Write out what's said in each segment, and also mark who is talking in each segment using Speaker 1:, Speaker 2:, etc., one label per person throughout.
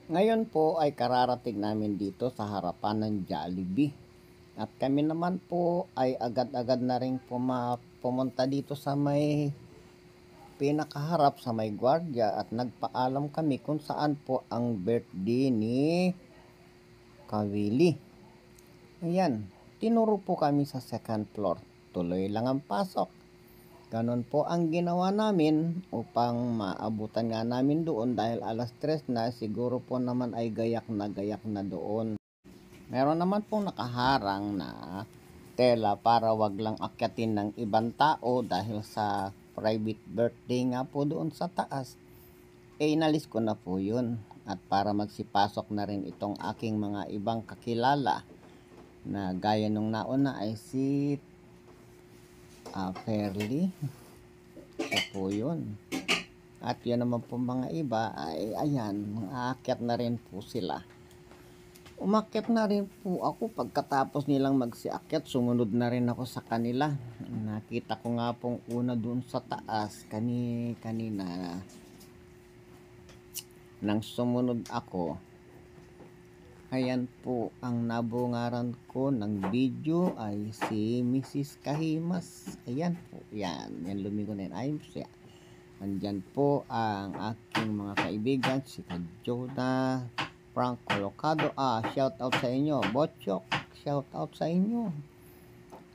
Speaker 1: Ngayon po ay kararating namin dito sa harapan ng Jollibee. At kami naman po ay agad-agad na rin pumunta dito sa may pinakaharap sa may gwardiya at nagpaalam kami kung saan po ang birthday ni Kawili. Ayan, tinuro po kami sa second floor. Tuloy lang ang pasok. Ganon po ang ginawa namin upang maabutan nga namin doon dahil alas 3 na, siguro po naman ay gayak na doon. Meron naman pong nakaharang na tela para wag lang akyatin ng ibang tao dahil sa private birthday nga po doon sa taas. Inalis ko na po yun at para magsipasok na rin itong aking mga ibang kakilala na gaya nung nauna ay si Fairly. Siya po yun. At yun naman po mga iba ay ayan, aakyat na rin po sila. Umakyat na rin po ako pagkatapos nilang magsiakyat, sumunod na rin ako sa kanila. Nakita ko nga pong una dun sa taas kanina nang sumunod ako. Ayan po ang nabungaran ko ng video ay si Mrs. Kahimas. Ayan po, yan lumigo na yan. Ayun siya. Andyan po ang aking mga kaibigan, si Kajona, Frank Colocado. Shout out sa inyo. Botchok, shout out sa inyo.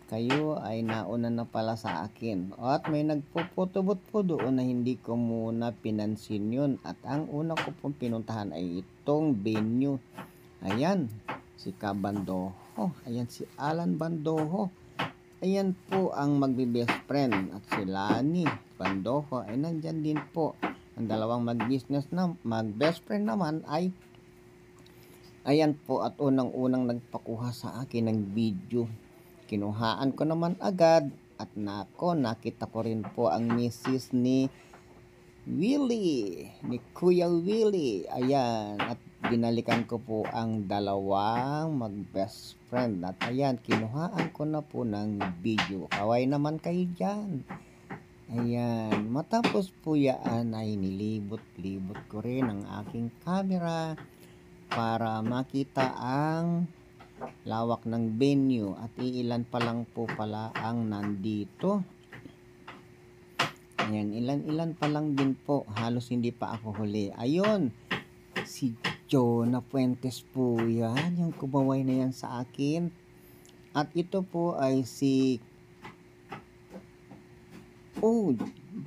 Speaker 1: Kayo ay nauna na pala sa akin. At may nagpuputubot po doon na hindi ko muna pinansin yun. At ang una ko pong pinuntahan ay itong venue. Ayan, si Kabandoho. Ayan si Alan Bandoho. Ayan po ang magbe-best friend. At si Lani Bandoho ay nandyan din po. Ang dalawang mag-best friend naman ay ayan po at unang-unang nagpakuha sa akin ng video. Kinuhaan ko naman agad at nakita ko rin po ang misis ni Willie, ni Kuya Willie. Ayan, at binalikan ko po ang dalawang mag-best friend. At ayan, kinuhaan ko na po ng video. Kaway naman kayo dyan. Ayan, matapos po yan ay nilibot-libot ko rin ang aking camera para makita ang lawak ng venue at ilan pa lang po pala ang nandito. Ayan, ilan pa lang din po, halos hindi pa ako huli. Ayun, si Jonah Fuentes po yan, yung kumaway na yan sa akin. At ito po ay si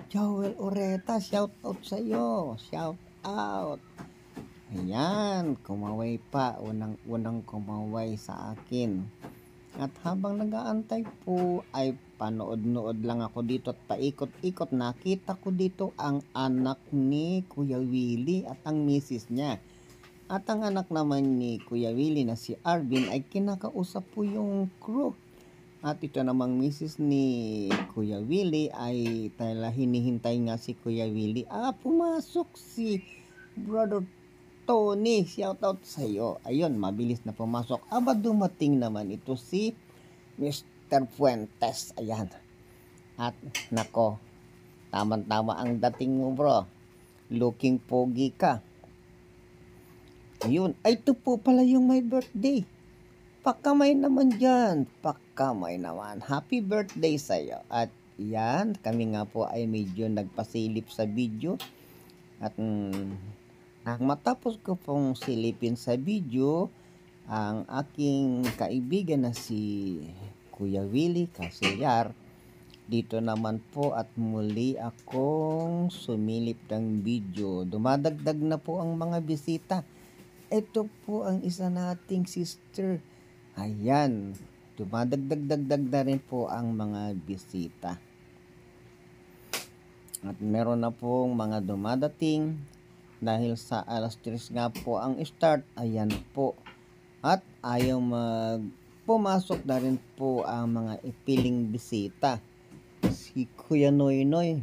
Speaker 1: Joel Oreta, shout out sa iyo, shout out. Ayan, kumaway pa, unang kumaway sa akin. At habang nag-aantay po ay panood-nood lang ako dito at paikot-ikot. Nakita ko dito ang anak ni Kuya Willie at ang misis niya. At ang anak naman ni Kuya Willie na si Arvin ay kinakausap po yung crew. At ito namang misis ni Kuya Willie ay hinihintay nga si Kuya Willie. Pumasok si Brother Tony, shout out sa iyo. Ayun, mabilis na pumasok. Dumating naman ito si Mr. Fuentes. Ayan. At nako, tama-tama ang dating mo, bro. Looking pogi ka. Ayun, ay ito po pala yung my birthday. Pakamay naman dyan. Pakamay naman. Happy birthday sa iyo. At yan, kami nga po ay medyo nagpasilip sa video. At matapos ko pong silipin sa video ang aking kaibigan na si Kuya Willie Casillar, dito naman po at muli akong sumilip ng video. Dumadagdag na po ang mga bisita. Ito po ang isa nating sister. Ayan, dumadagdag na rin po ang mga bisita. At meron na pong mga dumadating. Dahil sa alas 3 nga po ang start, ayan po. At ayaw pumasok na rin po ang mga ipiling bisita. Si Kuya Noynoy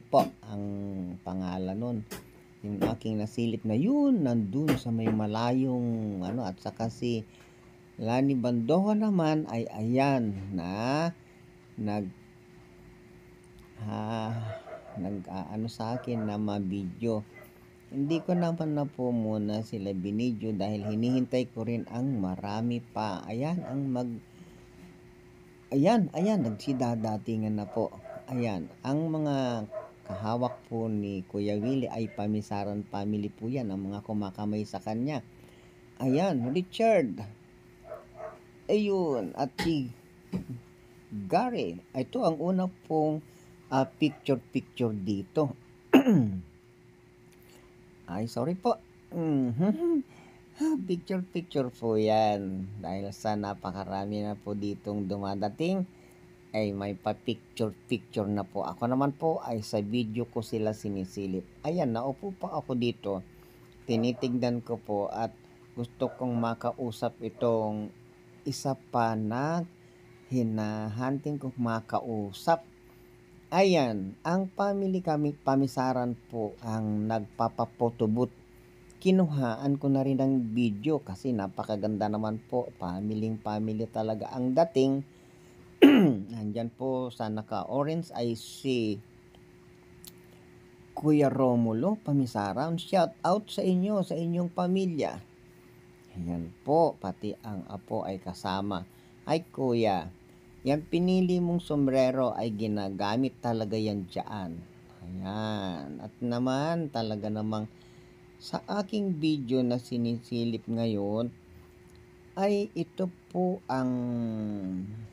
Speaker 1: po ang pangalan nun. Yung aking nasilip na yun, nandun sa may malayong at saka si Lani Bandoho naman ay ayan na sa akin na ma-video. Hindi ko naman na po muna sila binidyo dahil hinihintay ko rin ang marami pa. Ayan, ayan, nagsidadatingan na po. Ayan, ang mga kahawak po ni Kuya Willie ay Pamisaran family po yan, ang mga kumakamay sa kanya. Ayan, Richard. Ayun, at si Gary. Ito ang una pong picture dito. Ay, sorry po. Picture po yan. Dahil sa napakarami na po ditong dumadating, ay may pa-picture na po. Ako naman po ay sa video ko sila sinisilip. Ayan, naupo pa ako dito. Tinitignan ko po at gusto kong makausap itong isa pa na hinahanting kong makausap. Ayan, ang family kami, Pamisaran po ang nagpapapotobot. Kinuhaan ko na rin ng video kasi napakaganda naman po. Family talaga ang dating. Nandyan po sa naka-orange ay si Kuya Romulo Pamisaran. Shout out sa inyo, sa inyong pamilya. Ayan po, pati ang apo ay kasama. Ay kuya, yan pinili mong sombrero ay ginagamit talaga yan dyan. Ayan. At naman, talaga namang sa aking video na sinisilip ngayon, ay ito po ang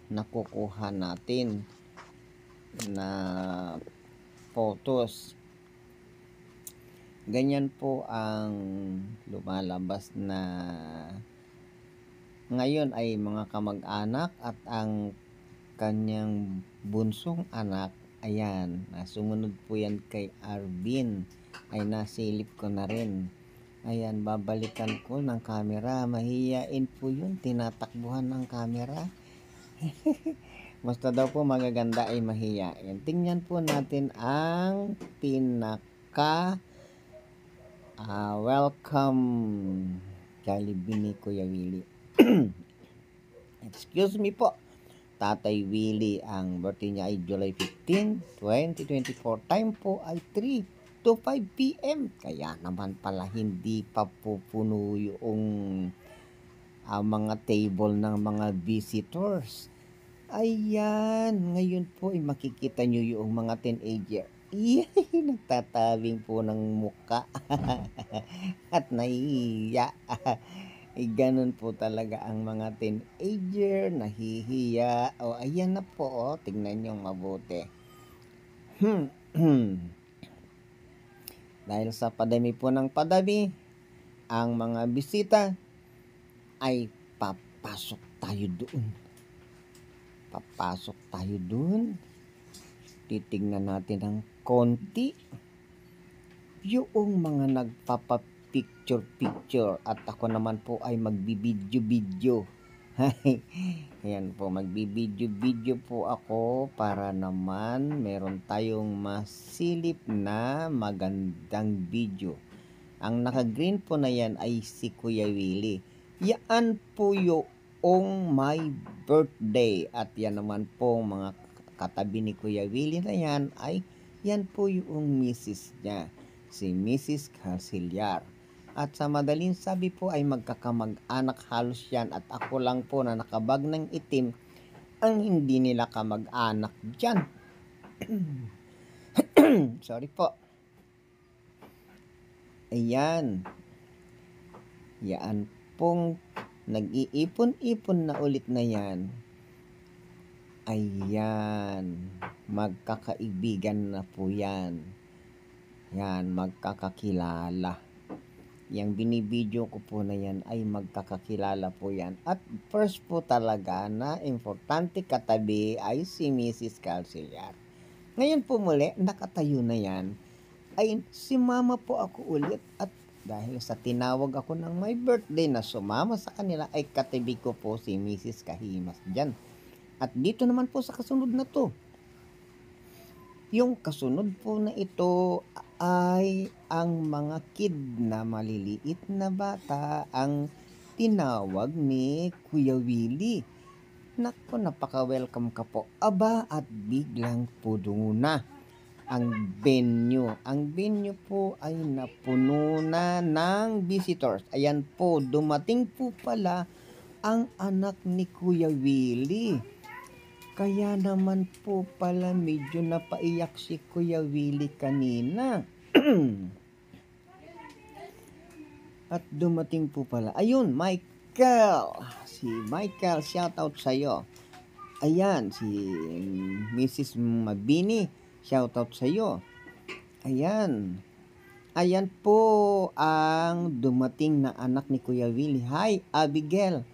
Speaker 1: nakukuha natin na photos. Ganyan po ang lumalabas na ngayon ay mga kamag-anak at ang kanyang bunsong anak, ayan, sumunod po yan kay Arvin, ay nasilip ko na rin. Ayan, babalikan ko ng camera, mahiyain po yun, tinatakbuhan ng camera. Basta daw po magaganda ay mahiyain. Tingnan po natin ang pinaka welcome Jollibee ni Kuya Willie. Excuse me po, Tatay Willie. Ang birthday niya ay July 15, 2024. Time po ay 3 to 5 p.m. Kaya naman pala hindi pa pupuno yung mga table ng mga visitors. Ayan, ngayon po ay makikita nyo yung mga teenager. Nagtatabing po ng muka at nahihiya. Ganun po talaga ang mga teenager, nahihiya. O, ayan na po, tingnan nyo mabuti. Dahil sa padami po ng padami, ang mga bisita ay papasok tayo doon. Papasok tayo doon. Titingnan natin ng konti yung mga nagpapapicture at ako naman po ay magbibidyo. Ayan po, magbibidyo po ako para naman meron tayong masilip na magandang video. Ang naka-green po na yan ay si Kuya Willie. Yan po yung my birthday. At yan naman po mga katabi ni Kuya Willie na yan ay yan po yung misis niya, si Mrs. Casillar. At sa madaling sabi po ay magkakamag-anak halos yan at ako lang po na nakabag ng itim ang hindi nila kamag-anak dyan. Sorry po. Ayan. Yan pong nag-iipon-ipon na ulit na yan. Ayan. Magkakaibigan na po yan. Yan, magkakakilala. Yang binibidyo ko po na yan ay magkakakilala po yan. At first po talaga na importante katabi ay si Mrs. Casillar. Ngayon po muli, nakatayo na yan. Ay si mama po ako ulit at dahil sa tinawag ako ng my birthday na sumama sa kanila ay katabi ko po si Mrs. Kahimas dyan. At dito naman po sa kasunod na to. Yung kasunod po na ito ay ang mga kid na maliliit na bata ang tinawag ni Kuya Willie. Naku, napaka-welcome ka po. Aba, at biglang pudo na. ang venue. Ang venue po ay napuno na ng visitors. Ayan po, dumating po pala ang anak ni Kuya Willie. Kaya naman po pala medyo napaiyak si Kuya Willie kanina. At dumating po pala. Ayun, Michael. Si Michael, shout out sa'yo. Ayan, si Mrs. Mabini, shout out sa'yo. Ayan. Ayan po ang dumating na anak ni Kuya Willie. Hi, Abigail.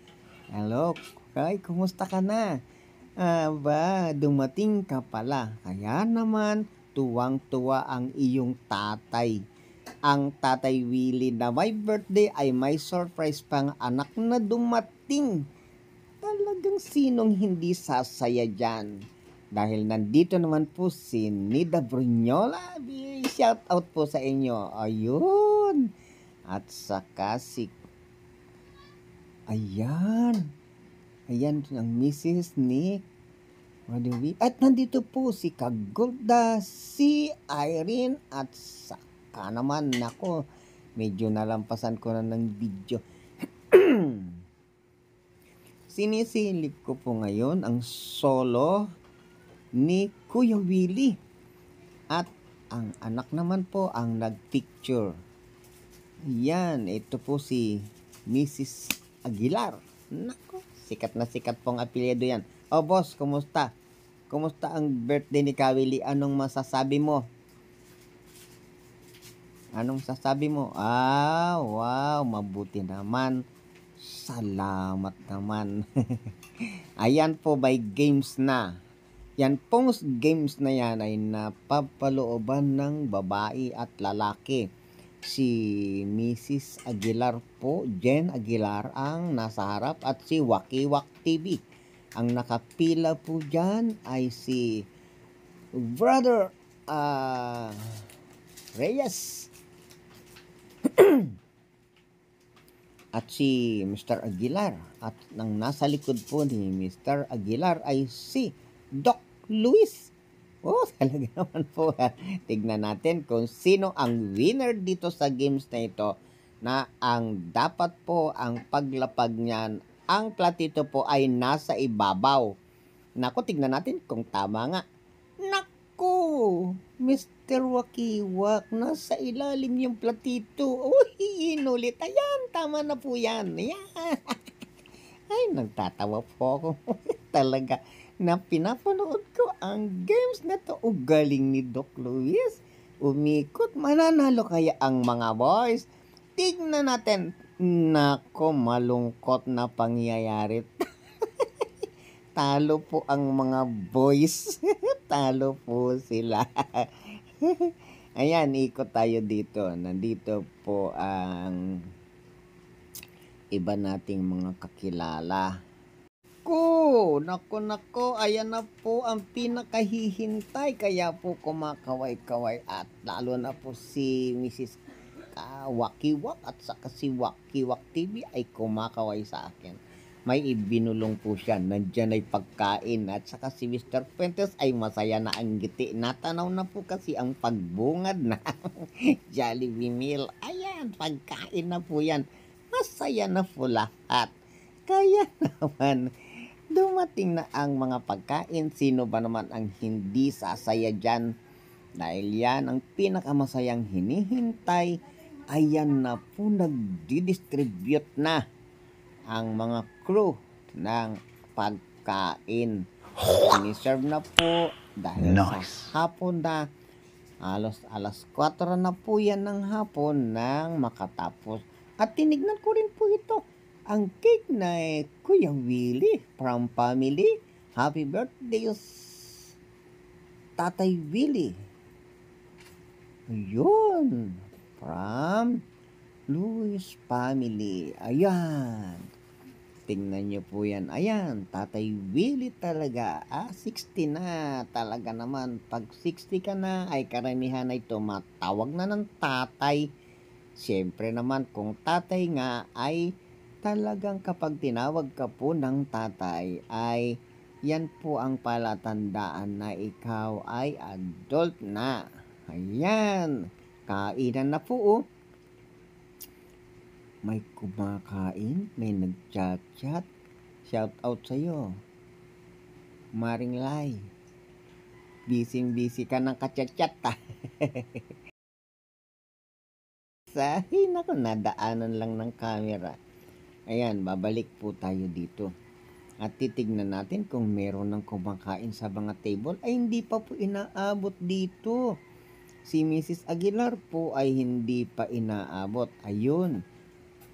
Speaker 1: Hello. Hi, kumusta ka na? Dumating ka pala. Kaya naman, tuwang-tuwa ang iyong tatay. Ang Tatay Willie na may birthday ay may surprise pang anak na dumating. Talagang sinong hindi sasaya dyan. Dahil nandito naman po si Nida Brunyola. Shout out po sa inyo. Ayun. At saka si... Ayan. Ayan ang Mrs. Nick. At nandito po si Kagulda, si Irene, at saka naman, nako, medyo nalampasan ko na ng video. Sinisilip ko po ngayon ang solo ni Kuya Willie. At ang anak naman po ang nagpicture. Yan, ito po si Mrs. Aguilar. Nako, sikat na sikat pong apelyido yan. Oh boss, kumusta? Kumusta ang birthday ni Kuya Willie? Anong masasabi mo? Anong sasabi mo? Wow, mabuti naman. Salamat naman. Ayan po, by games na. Yan pong games na yan ay napapalooban ng babae at lalaki. Si Mrs. Aguilar po, Jen Aguilar ang nasa harap at si Wakiwak TV. Ang nakapila po dyan ay si Brother Reyes. At si Mr. Aguilar. At nang nasa likod po ni Mr. Aguilar ay si Doc Luis. Oh, talaga naman po. Tignan natin kung sino ang winner dito sa games na ito, na ang dapat po ang paglapag niyan, ang platito po ay nasa ibabaw. Naku, tignan natin kung tama nga. Naku, Mr. Wakiwak, nasa ilalim yung platito. Uy, inulit. Ayan, tama na po yan. Ayan. Ay, nagtatawa po ako. Talaga na pinapanood ko ang games na to. O galing ni Doc Luis. Umikot. Mananalo kaya ang mga boys? Tignan natin. Nako, malungkot na pangyayari. Talo po ang mga boys. Talo po sila. Ayan, ikot tayo dito. Nandito po ang iba nating mga kakilala. Nako, ayan na po ang pinakahihintay. Kaya po kumakaway-kaway at lalo na po si Mrs. Wakiwak at saka si Wakiwak TV ay kumakaway sa akin. May ibinulong po siya. Nandyan ay pagkain. At saka si Mr. Fuentes ay masaya na ang ngiti. Natanaw na po kasi ang pagbungad na Jollibee meal. Ayan, pagkain na po yan. Masaya na po lahat. Kaya naman, dumating na ang mga pagkain. Sino ba naman ang hindi sasaya dyan? Dahil yan ang pinakamasayang hinihintay. Ayan na po, nagdi-distribute na ang mga crew ng pagkain. Siniserve na po dahil nice. Sa hapon na, alas 4 na po yan ng hapon nang makatapos. At tinignan ko rin po ito. Ang cake na Kuya Willie from family. Happy birthday, Tatay Willie. Ayun. From Luis family. Ayan. Tingnan nyo po yan. Ayan. Tatay Willie talaga. 60 na. Talaga naman. Pag 60 ka na, ay karamihan ay tumatawag na ng tatay. Siyempre naman, kung tatay nga ay talagang kapag tinawag ka po ng tatay ay Yan po ang palatandaan na ikaw ay adult na. Ayan, kainan na po oh. May kumakain, may nag-chat-chat. Shout out sa'yo, Maring Lai. Busy ka ng kachat-chat ah. Sahin ako, nadaanan lang ng camera. Ayan, babalik po tayo dito. At titignan natin kung meron ng kumakain sa mga table ay hindi pa po inaabot dito. Si Mrs. Aguilar po ay hindi pa inaabot. Ayun,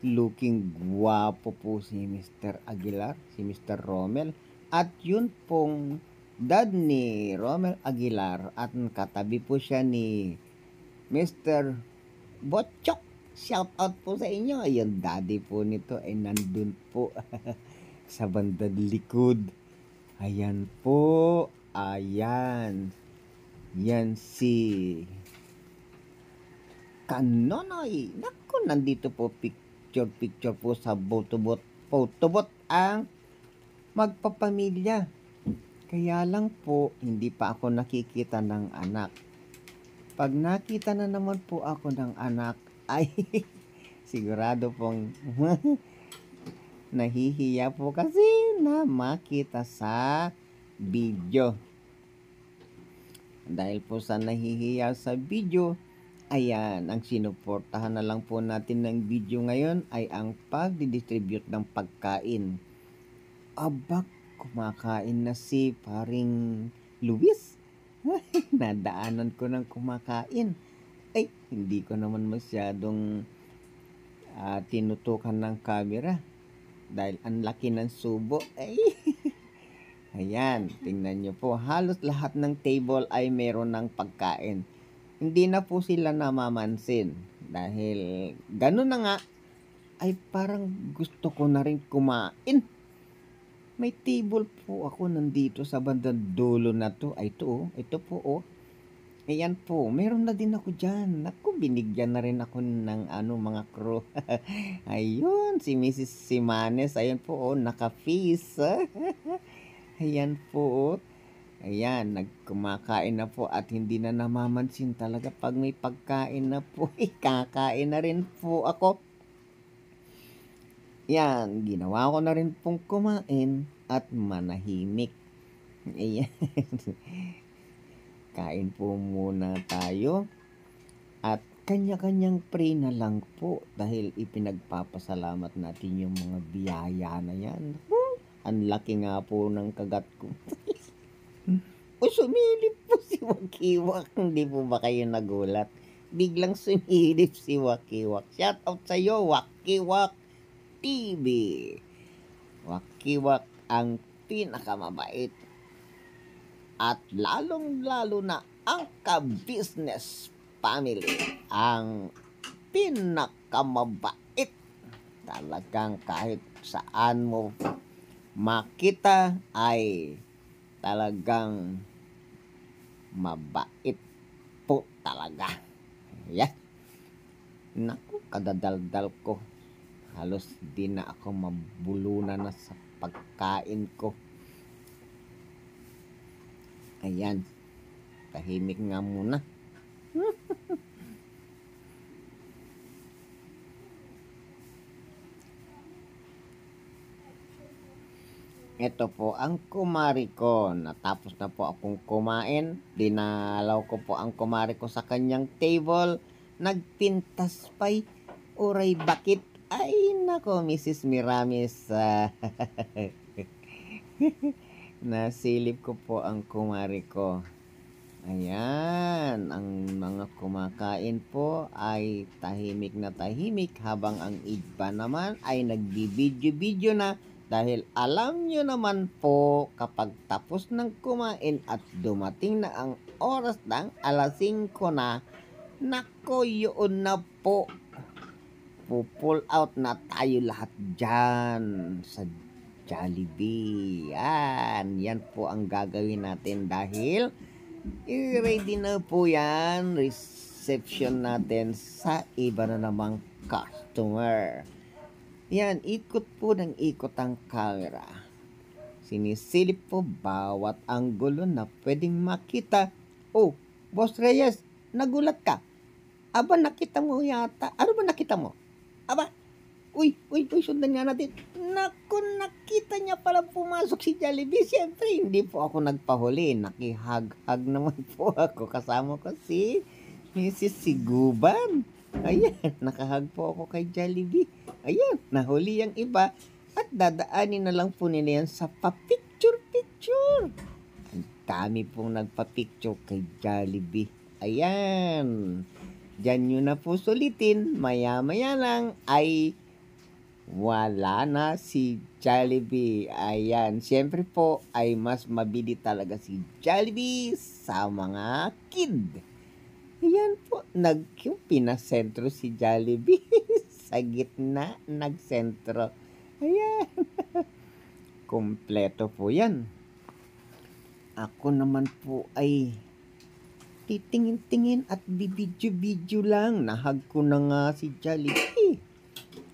Speaker 1: looking guwapo po si Mr. Aguilar, si Mr. Romel. At yun pong dad ni Romel Aguilar at katabi po siya ni Mr. Botchok. Shout out po sa inyo. Yung daddy po nito ay nandun po sa bandang likod. Ayan po. Ayan. Yan si Kanonoy. Naku, nandito po picture po sa photobot ang magpapamilya. Kaya lang po, hindi pa ako nakikita ng anak. Pag nakita na naman po ako ng anak, ay sigurado pong nahihiya po kasi na makita sa video. Dahil po sa nahihiya sa video, ayan, ang sinuportahan na lang po natin ng video ngayon ay ang pagdidistribute ng pagkain. Abak, kumakain na si paring Luis. Nadaanan ko ng kumakain. Ay, hindi ko naman masyadong tinutukan ng camera dahil ang laki ng subo. Ay, ayan, tingnan nyo po. Halos lahat ng table ay meron ng pagkain. Hindi na po sila namamansin dahil ganun na nga ay parang gusto ko na rin kumain. May table po ako nandito sa bandang dulo na to. Ay, ito po oh. Ayan po, meron na din ako dyan. Naku, binigyan na rin ako ng mga crew. Ayun, si Mrs. Simanes, ayan po oh, naka-face. Ayan po oh. Ayan, nagkumakain na po at hindi na namamansin talaga pag may pagkain na po. Kakain na rin po ako. Yan, ginawa ko na rin pong kumain at manahimik. Ayan. Kain po muna tayo. At kanya-kanyang pray na lang po dahil ipinagpapasalamat natin yung mga biyaya na yan. Ang laki nga po ng kagat ko. O sumilip po si Wakiwak. Hindi po ba kayo nagulat? Biglang sumilip si Wakiwak. Shout out sa'yo, Wakiwak TV. Wakiwak ang pinakamabait at lalong-lalo na ang ka-business family ang pinakamabait. Talagang kahit saan mo makita ay talagang mabait po talaga. Yes. Naku, kadadaldal ko. Halos di na ako mabulunan na sa pagkain ko. Ayan. Tahimik nga muna. Ito po ang kumari ko. Natapos na po akong kumain. Dinalaw ko po ang kumari ko sa kanyang table. Nagpintas pa'y uray bakit. Ay nako, Mrs. Miramis. Nasilip ko po ang kumari ko. Ayan, ang mga kumakain po ay tahimik na tahimik habang ang iba naman ay nagbibidyo-video na dahil alam nyo naman po kapag tapos ng kumain at dumating na ang oras ng alas 5 na, nako yun na po. Pull out na tayo lahat dyan sa Jollibee. Yan po ang gagawin natin dahil i-ready na po yan. Reception natin sa iba na namang customer. Yan, ikot po ng ikot ang camera. Sinisilip po bawat anggulo na pwedeng makita. Oh, Boss Reyes, nagulat ka. Aba, nakita mo yata. Ano ba nakita mo? Aba, uy, sundan nga natin. Naku, nakita niya pala pumasok si Jollibee. Siyempre, hindi po ako nagpahuli. Nakihag-hag naman po ako. Kasama ko si Mrs. Siguban. Ayan, nakahag po ako kay Jollibee. Ayan, nahuli ang iba. At dadaanin na lang po nila yan sa pa-picture-picture. Ang dami pong nagpa-picture kay Jollibee. Ayan. Diyan nyo na po sulitin. Maya-maya lang ay wala na si Jollibee. Ayan. Siyempre po ay mas mabili talaga si Jollibee sa mga kid. Ayan po. Pinasentro si Jollibee. Sa gitna, nagsentro. Ayan. Kompleto po yan. Ako naman po ay titingin-tingin at bibidyo-bidyo lang. Nahag ko na nga si Jollibee.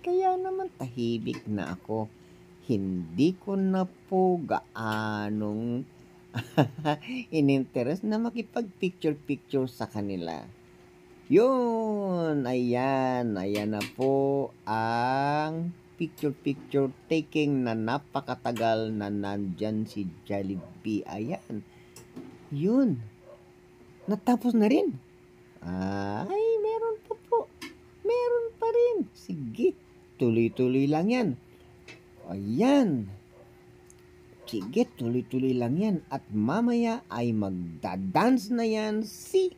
Speaker 1: Kaya naman tahimik na ako. Hindi ko na po gaanong ininteres na makipag-picture-picture sa kanila. Yun, ayan na po ang picture taking na napakatagal na nandyan si Jollibee. Ayan, yun, natapos na rin. Ay, meron pa po. Meron pa rin. Sige, tuloy-tuloy lang yan. Ayan. Sige, tuloy-tuloy lang yan. At mamaya ay magdadance na yan si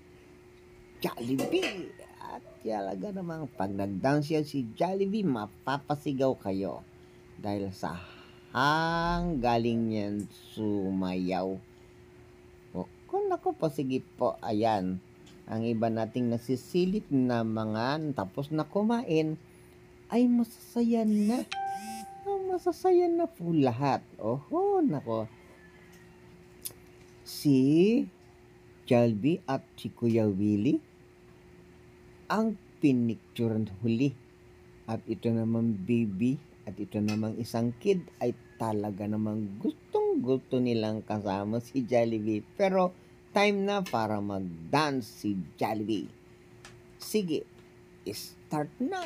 Speaker 1: Jollibee. At talaga namang pag nag-dance yan si Jollibee, mapapasigaw kayo. Dahil sa galing yan sumayaw. O, kung ako po, sige po, ayan. Ang iba nating nasisilip na mga tapos na kumain, ay masasaya na. Masasaya na po lahat. Oho, nako. Si Jollibee at si Kuya Willie ang pinicturan huli. At ito naman baby at ito namang isang kid ay talaga namang gustong-gusto nilang kasama si Jollibee. Pero time na para mag-dance si Jollibee. Sige, start na.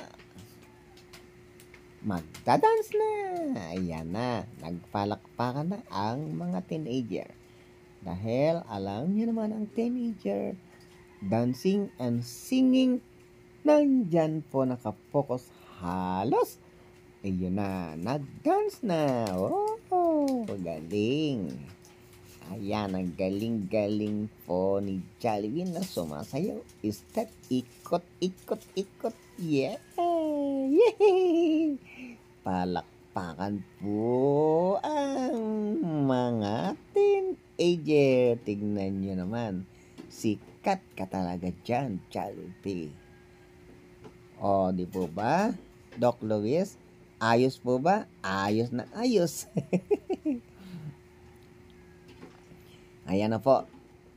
Speaker 1: Magda-dance na. Ayan na, nagpalakpakan na ang mga teenager. Dahil alam niyo naman ang teenager, dancing and singing, nandyan po nakapokus halos. Ayun na, nag-dance na. Oh, galing. Ayan, ang galing-galing po ni Jollibee na sumasayaw. Step, ikot. Yeah! Yay! Palakpakan po ang mga teenager. Tignan nyo naman. Sikat ka talaga dyan, Jollibee. O, di po ba? Doc Luis, ayos po ba? Ayos na ayos. Ayan na po.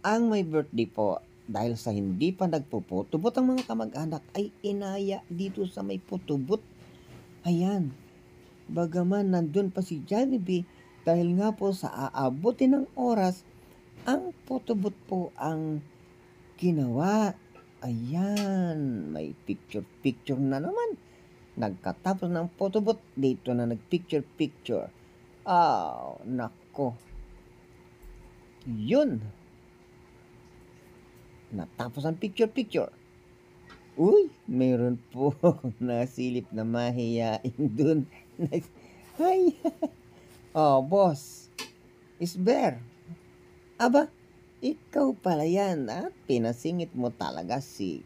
Speaker 1: Ang may birthday po, dahil sa hindi pa nagpuputubot ang mga kamag-anak, ay inaya dito sa may putubot. Ayan. Bagaman nandun pa si Jollibee, dahil nga po sa aabutin ng oras, ang putubot po ang ginawa. Ayan. May picture na naman. Nagkatapos ng putubot, dito na nagpicture. Nako. Yun. Natapos ang picture. Uy, meron po nasilip na mahiyain dun. Ay, boss. Isber. Aba, ikaw pala yan. At pinasingit mo talaga si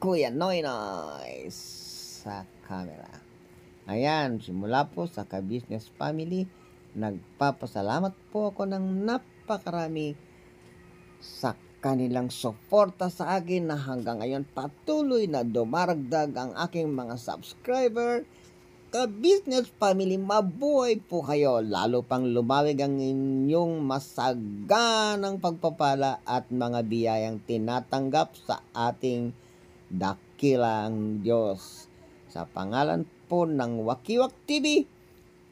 Speaker 1: Kuya Noynoy sa camera. Ayan, simula po sa Ka-Business Family, nagpapasalamat po ako ng napakarami sa kanilang suporta sa akin na hanggang ngayon patuloy na dumaragdag ang aking mga subscriber. Ka-Business Family, mabuhay po kayo. Lalo pang lumawig ang inyong masaganang pagpapala at mga biyayang tinatanggap sa ating dakilang Diyos. Sa pangalan po ng Wakiwak TV,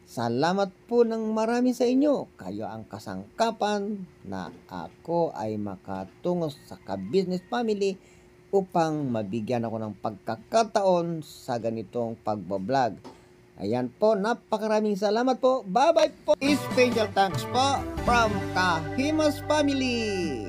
Speaker 1: Salamat po ng marami sa inyo. Kayo ang kasangkapan na ako ay makatungo sa ka-business family upang mabigyan ako ng pagkakataon sa ganitong pagbablog. Ayan po, napakaraming salamat po. Bye-bye po. Special thanks po from Kahimas Family.